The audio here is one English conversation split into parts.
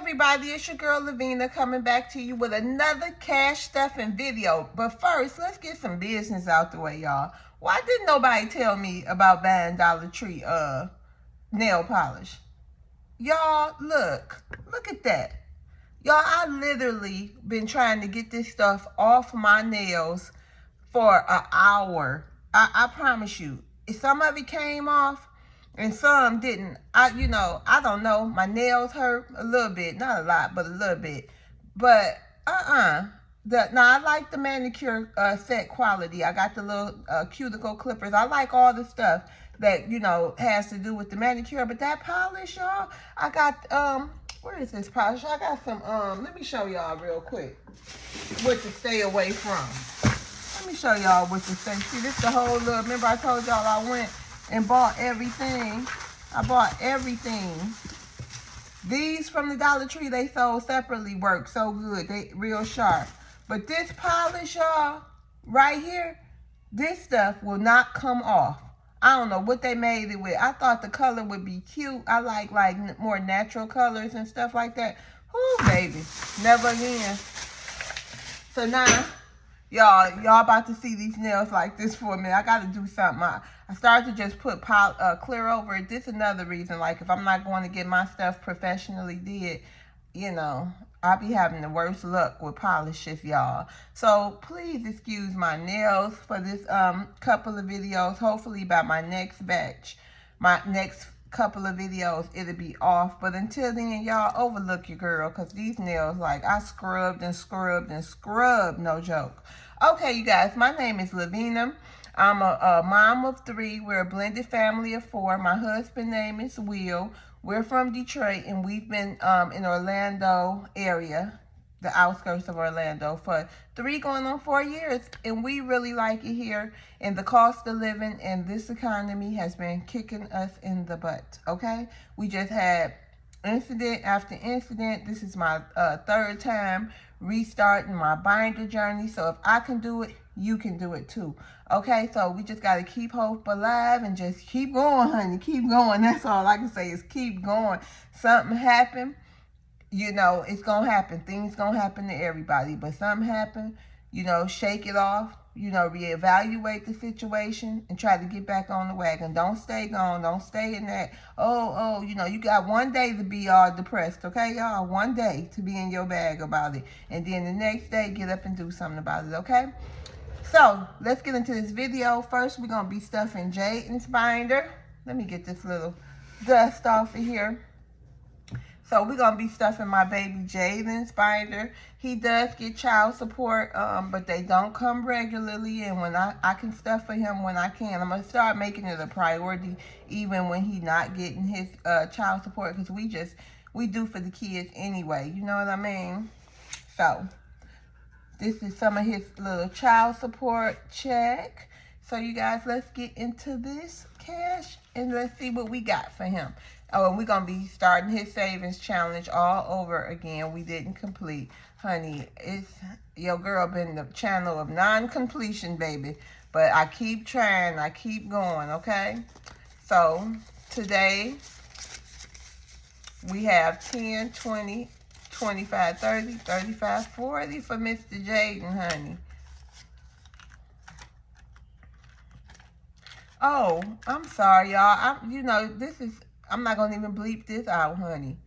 everybody, it's your girl Lavina coming back to you with another cash stuffing video. But first, let's get some business out the way, y'all. Why didn't nobody tell me about buying Dollar Tree nail polish? Y'all, look at that. Y'all, I literally been trying to get this stuff off my nails for an hour. I promise you. Some of it came off and some didn't. I don't know. My nails hurt a little bit. Not a lot, but a little bit. But, now, I like the manicure set quality. I got the little cuticle clippers. I like all the stuff that, has to do with the manicure. But that polish, y'all, I got, where is this polish? I got some, let me show y'all real quick what to stay away from. Let me show y'all what to stay. See, this the whole little, remember I told y'all I went and bought everything. I bought everything. These from the Dollar Tree, they sold separately, work so good. They real sharp. But this polish, y'all, right here, this stuff will not come off. I don't know what they made it with. I thought the color would be cute. I like more natural colors and stuff like that. Ooh, baby. Never again. So now, y'all about to see these nails like this for a minute. I got to do something. I started to just put clear over it. This is another reason. Like, if I'm not going to get my stuff professionally did, I'll be having the worst luck with polishes, y'all. So please excuse my nails for this couple of videos. Hopefully by my next batch, my next couple of videos, it'll be off. But until then, y'all, overlook your girl, because these nails, like, I scrubbed and scrubbed and scrubbed, no joke. Okay, you guys, my name is Lavina. I'm a mom of 3. We're a blended family of 4. My husband's name is Will. We're from Detroit, and we've been in Orlando area, the outskirts of Orlando, for 3 going on 4 years. And we really like it here. And the cost of living and this economy has been kicking us in the butt, okay? We just had incident after incident. This is my 3rd time restarting my binder journey. So if I can do it, you can do it too. Okay, so we just got to keep hope alive and just keep going, honey. Keep going. That's all I can say is keep going. Something happened, it's going to happen. Things going to happen to everybody. But something happened, shake it off, reevaluate the situation and try to get back on the wagon. Don't stay gone. Don't stay in that, you got one day to be all depressed, okay, y'all? One day to be in your bag about it. And then the next day, get up and do something about it, okay? So, let's get into this video. First, we're going to be stuffing Jaiden's binder. Let me get this little dust off of here. So, we're going to be stuffing my baby Jaiden's binder. He does get child support, but they don't come regularly. And when I can stuff for him when I can. I'm going to start making it a priority even when he's not getting his child support. Because we do for the kids anyway. You know what I mean? So, this is some of his little child support check. So, you guys, let's get into this cash and let's see what we got for him. Oh, and we're going to be starting his savings challenge all over again. We didn't complete. Honey, it's your girl been the channel of non-completion, baby. But I keep trying. I keep going, okay? So, today, we have 10, 20, 25, 30, 35, 40 for Mr. Jaiden, honey. Oh, I'm sorry, y'all. I'm not going to even bleep this out, honey.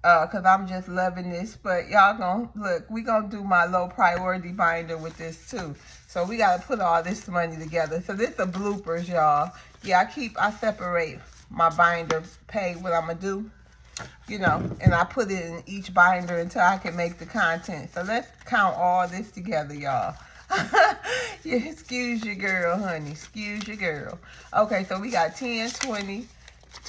Because I'm just loving this. But y'all going to, look, we going to do my low priority binder with this too. So we got to put all this money together. So this is a bloopers, y'all. Yeah, I separate my binder, pay what I'm going to do. And I put it in each binder until I can make the content. So let's count all this together, y'all. Yeah, excuse your girl, honey. Excuse your girl. Okay, so we got 10, 20,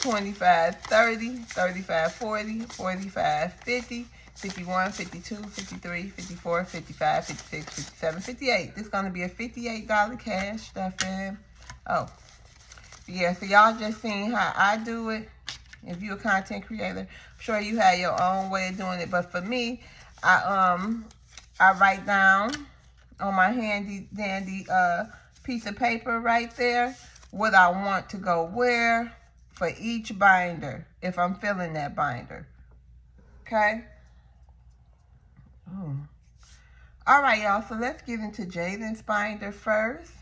25, 30, 35, 40, 45, 50, 51, 52, 53, 54, 55, 56, 57, 58. This is going to be a $58 cash stuffing. Oh, yeah, so y'all just seen how I do it. If you're a content creator, I'm sure you have your own way of doing it. But for me, I write down on my handy dandy piece of paper right there what I want to go where for each binder if I'm filling that binder. Okay? Ooh. All right, y'all. So let's get into Jaiden's binder first.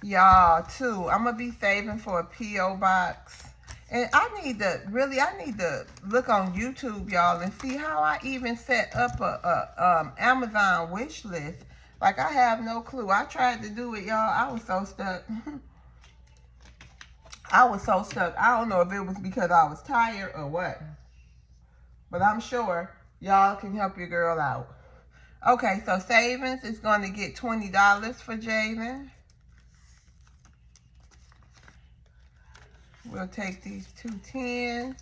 Y'all, too. I'm going to be saving for a P.O. box. And I need to look on YouTube, y'all, and see how I even set up a Amazon wish list. Like, I have no clue. I tried to do it, y'all. I was so stuck. I was so stuck. I don't know if it was because I was tired or what. But I'm sure y'all can help your girl out. Okay, so savings is going to get $20 for Jaiden. We'll take these 2 10s.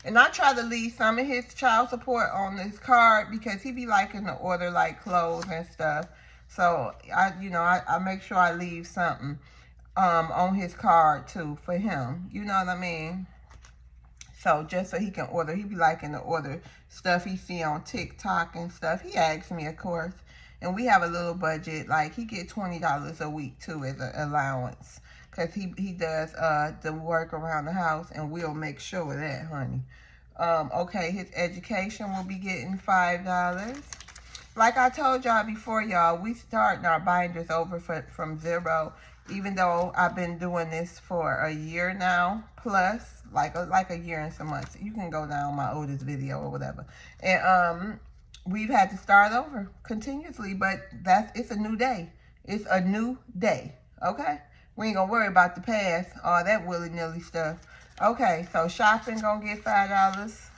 And I try to leave some of his child support on this card because he be liking to order like clothes and stuff. So I make sure I leave something on his card too for him. You know what I mean? So just so he can order, he be liking to order stuff he see on TikTok and stuff. He asks me, of course. And we have a little budget. Like, he get $20 a week too as an allowance. Because he does the work around the house, and we'll make sure of that, honey. Okay, his education will be getting $5. Like I told y'all before, y'all, we starting our binders over from zero. Even though I've been doing this for a year now, plus, like a year and some months. You can go down my oldest video or whatever. And we've had to start over continuously, but it's a new day. It's a new day, okay? We ain't gonna worry about the past, all that willy-nilly stuff. Okay, so shopping gonna get $5.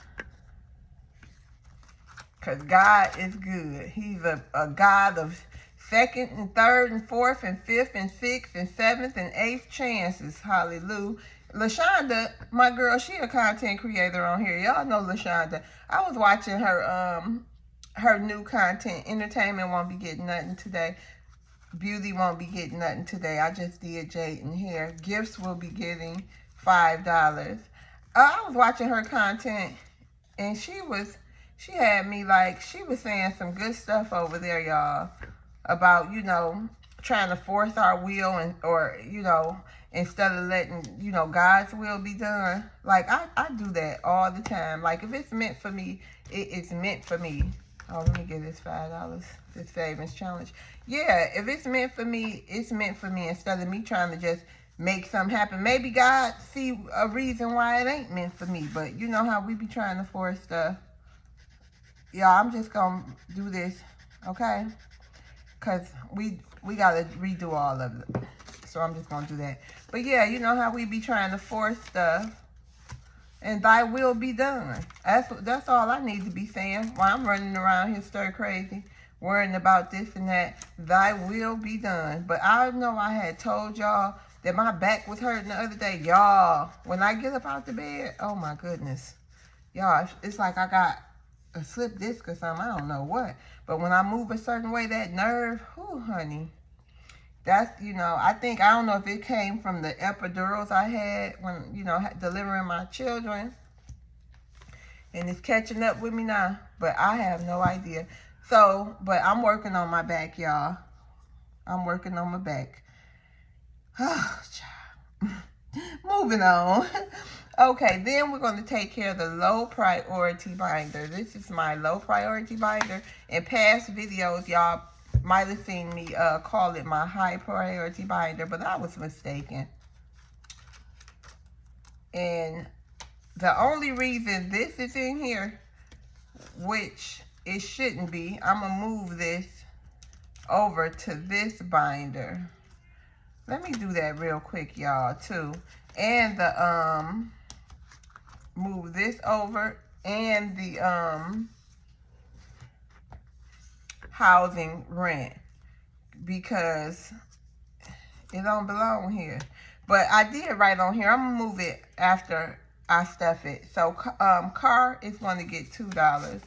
Because God is good. He's a God of second and third and fourth and fifth and sixth and seventh and eighth chances. Hallelujah. LaShonda, my girl, she a content creator on here. Y'all know LaShonda. I was watching her new content. Entertainment won't be getting nothing today. Beauty won't be getting nothing today. I just did Jaiden hair. Gifts will be getting $5. I was watching her content, and she had me like, she was saying some good stuff over there, y'all, about, trying to force our will or instead of letting, God's will be done. Like, I do that all the time. Like, if it's meant for me, it is meant for me. Oh, let me get this $5, this savings challenge. Yeah, if it's meant for me, it's meant for me, instead of me trying to just make something happen. Maybe God see a reason why it ain't meant for me, but you know how we be trying to force stuff. Y'all, I'm just going to do this, okay? Because we got to redo all of it. So I'm just going to do that. But yeah, you know how we be trying to force stuff. And thy will be done. That's all I need to be saying while I'm running around here stir crazy, worrying about this and that. Thy will be done. But I know I had told y'all that my back was hurting the other day. Y'all, when I get up out the bed, oh my goodness. Y'all, it's like I got a slip disc or something. I don't know what. But when I move a certain way, that nerve, whew, honey. That's, I don't know if it came from the epidurals I had when, delivering my children. And it's catching up with me now. But I have no idea. So, but I'm working on my back, y'all. I'm working on my back. Oh, child. Moving on. Okay, then we're going to take care of the low priority binder. This is my low priority binder. In past videos, y'all might have seen me call it my high priority binder, but I was mistaken. And the only reason this is in here, which it shouldn't be, I'm going to move this over to this binder. Let me do that real quick, y'all, too. And the, move this over, and the, housing rent, because it don't belong here. But I did write on here, I'm gonna move it after I stuff it. So car is going to get $2.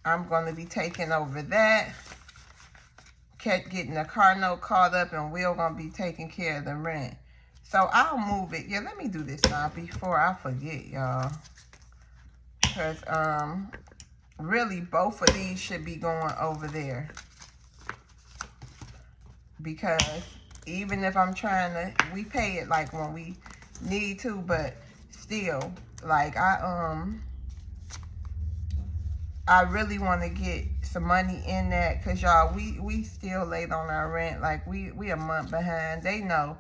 I'm going to be taking over that, getting the car note caught up, and we're going to be taking care of the rent. So I'll move it. Yeah, let me do this now before I forget, y'all. Because really, both of these should be going over there. Because even if I'm trying to, we pay it like when we need to, but still, like I really want to get some money in that, because y'all, we still late on our rent. Like we a month behind. They know,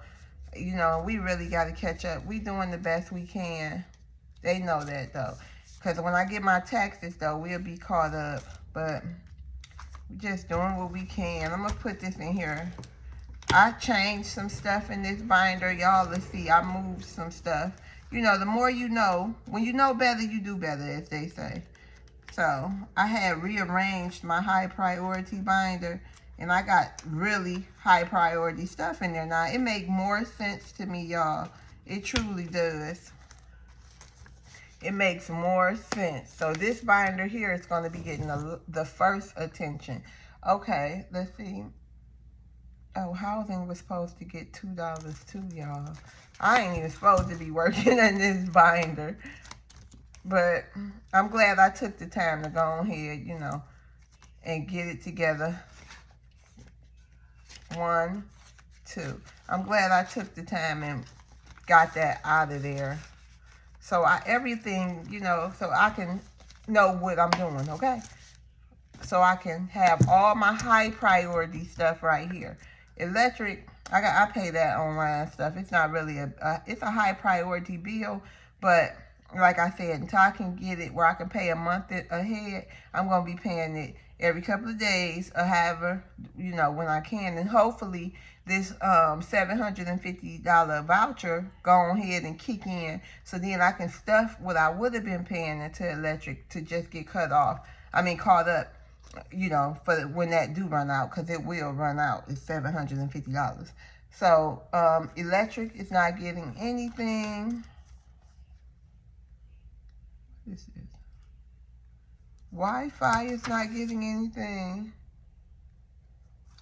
you know, we really got to catch up. We doing the best we can. They know that though, because when I get my taxes though, we'll be caught up. But we just doing what we can. I'm gonna put this in here. I changed some stuff in this binder, y'all. Let's see, I moved some stuff. You know, the more you know, when you know better, you do better, as they say. So I had rearranged my high priority binder, and I got really high priority stuff in there now. It makes more sense to me, y'all. It truly does. It makes more sense. So this binder here is going to be getting the first attention. Okay, let's see. Oh, housing was supposed to get $2 too, y'all. I ain't even supposed to be working in this binder. But I'm glad I took the time to go ahead, you know, and get it together. 1, 2. I'm glad I took the time and got that out of there. So everything, you know, so I can know what I'm doing, okay? So I can have all my high priority stuff right here. Electric, I pay that online stuff. It's not really it's a high priority bill, but like I said, until I can get it where I can pay a month ahead, I'm going to be paying it every couple of days or however, you know, when I can. And hopefully this $750 voucher go ahead and kick in, so then I can stuff what I would have been paying into electric to just get caught up, you know, for when that do run out, because it will run out. It's $750. So electric is not getting anything. This is Wi-Fi is not getting anything.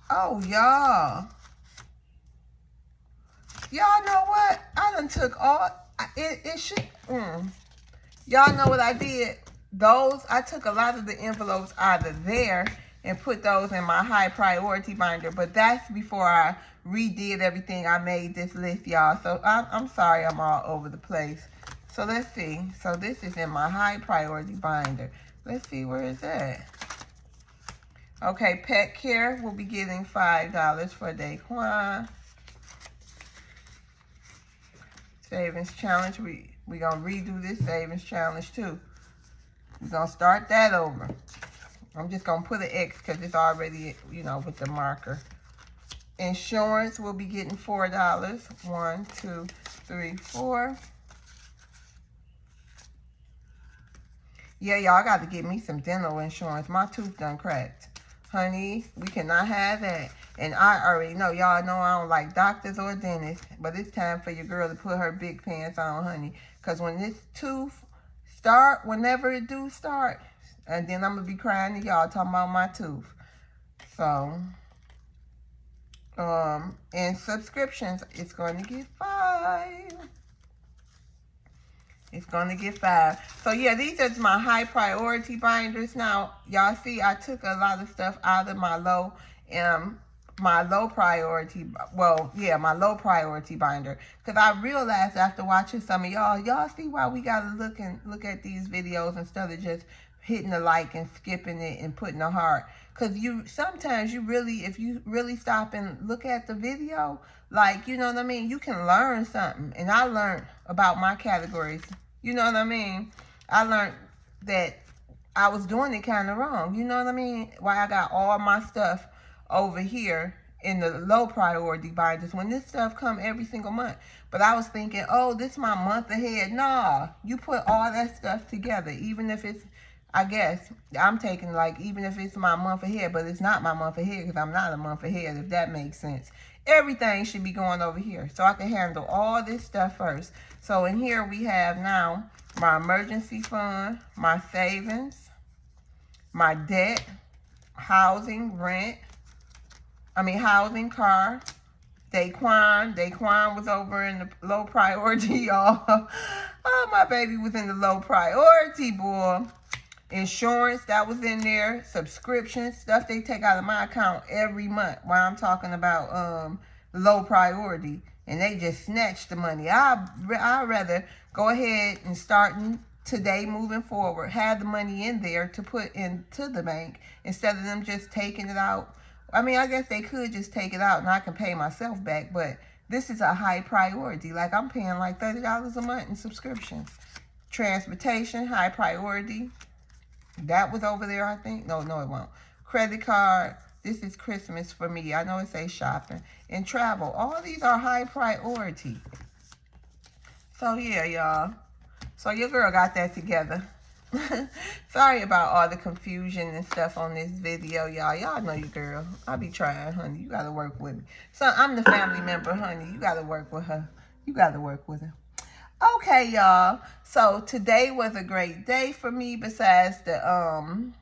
Oh, y'all know what? I done took all it should. Y'all know what I did? I took a lot of the envelopes out of there and put those in my high priority binder. But that's before I redid everything. I made this list, y'all. So I'm sorry I'm all over the place. So let's see. So this is in my high priority binder. Let's see, where is that? Okay, pet care will be getting $5 for Daquan. Savings challenge. We're going to redo this savings challenge too. We're going to start that over. I'm just going to put an X because it's already, you know, with the marker. Insurance will be getting $4. 1, 2, 3, 4. Yeah, y'all got to get me some dental insurance. My tooth done cracked. Honey, we cannot have that. And I already know, y'all know I don't like doctors or dentists, but it's time for your girl to put her big pants on, honey. Because when this tooth start, whenever it do start, and then I'm going to be crying to y'all talking about my tooth. So, and subscriptions, it's going to get $5. It's going to get $5. So, yeah, these are my high priority binders. Now, y'all see I took a lot of stuff out of my low priority, my low priority binder. Because I realized after watching some of y'all see why we got to look at these videos instead of just hitting the like and skipping it and putting a heart. Because sometimes if you really stop and look at the video, like, you know what I mean, you can learn something. And I learned about my categories. You know what I mean? I learned that I was doing it kind of wrong. You know what I mean? Why I got all my stuff over here in the low priority binders when this stuff come every single month. But I was thinking, oh, this is my month ahead. Nah, you put all that stuff together, even if it's, I guess, I'm taking like, even if it's my month ahead, but it's not my month ahead because I'm not a month ahead, if that makes sense. Everything should be going over here so I can handle all this stuff first. So in here we have now my emergency fund, my savings, my debt, housing, car. Daquan was over in the low priority, y'all. Oh, my baby was in the low priority, boy. Insurance, that was in there. Subscriptions, stuff they take out of my account every month. While I'm talking about low priority, and they just snatch the money. I'd rather go ahead and starting today moving forward, have the money in there to put into the bank instead of them just taking it out. I mean, I guess they could just take it out and I can pay myself back, but this is a high priority. Like, I'm paying like $30 a month in subscriptions. Transportation, high priority. That was over there, I think. No, it won't. Credit card. This is Christmas for me. I know it says shopping. And travel. All these are high priority. So, yeah, y'all. So, your girl got that together. Sorry about all the confusion and stuff on this video, y'all. Y'all know your girl. I be trying, honey. You got to work with me. So, I'm the family member, honey. You got to work with her. You got to work with her. Okay, y'all. So today was a great day for me. Besides the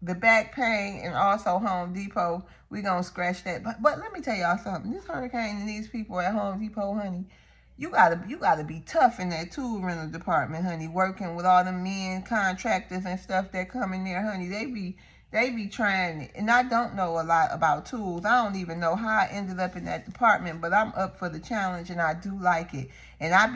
back pain and also Home Depot, we gonna scratch that. But let me tell y'all something. This hurricane and these people at Home Depot, honey, you gotta be tough in that tool rental department, honey. Working with all the men contractors and stuff that come in there, honey. They be trying it. And I don't know a lot about tools. I don't even know how I ended up in that department, but I'm up for the challenge and I do like it. And I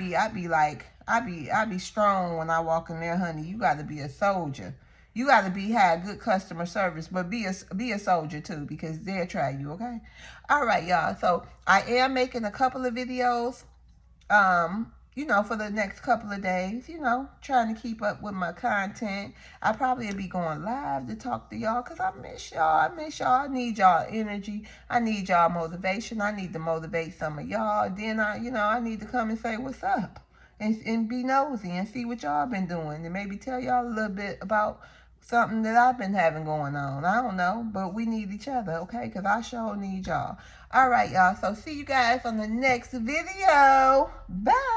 be strong when I walk in there, honey. You got to be a soldier. You got to have good customer service, but be a soldier too, because they'll try you, okay? All right, y'all. So I am making a couple of videos, for the next couple of days, trying to keep up with my content. I probably will be going live to talk to y'all because I miss y'all. I need y'all energy. I need y'all motivation. I need to motivate some of y'all. Then I need to come and say what's up and be nosy and see what y'all been doing and maybe tell y'all a little bit about something that I've been having going on. I don't know, but we need each other, okay? Because I sure need y'all. All right, y'all. So see you guys on the next video. Bye.